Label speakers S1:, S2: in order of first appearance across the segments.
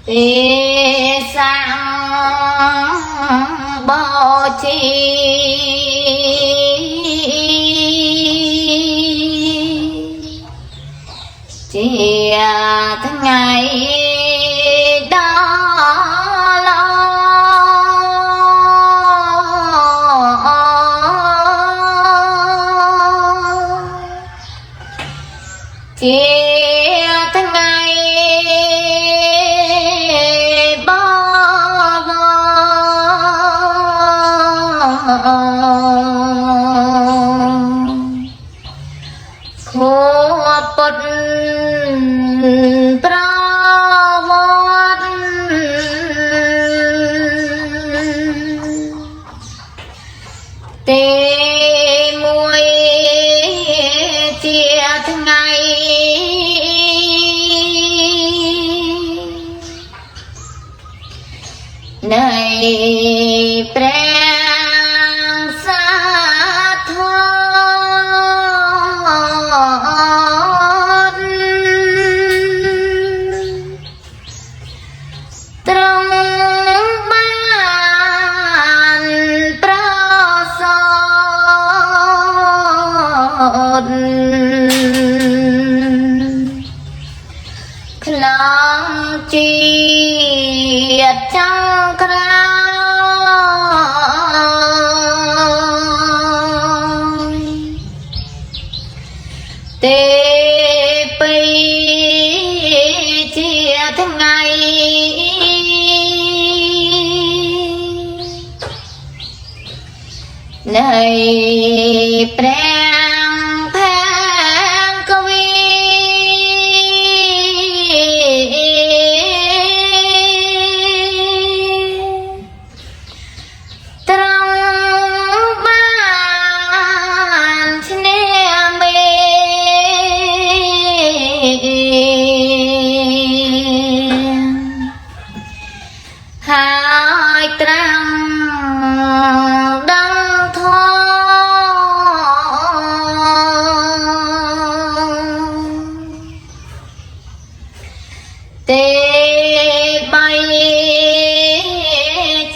S1: thế sang bao chi chỉ tháng ngày đó lo chỉ tháng ngày bao khổ bận tê mùi chia tháng ngày này prang sát thoát trong ban khlang chiết trong krang tê pi chia tháng ngày này prang phang kவி trong banឆ្នេរមេហើយត្រាំដឹងធទេបី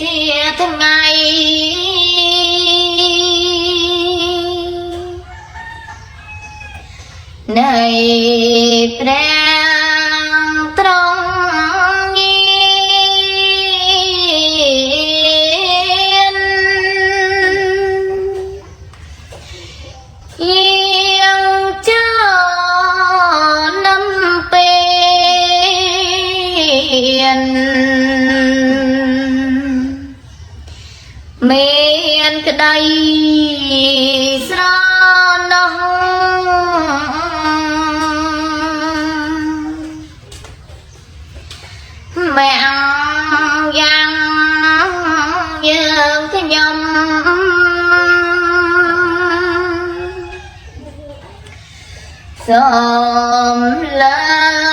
S1: ជាថ្ងៃនៃព្រះត្រង់ញៀនយាងចូលនំពេលមានក្តីស្រណោះម៉ែយ៉ាងយើងខ្ញុំសូមលើ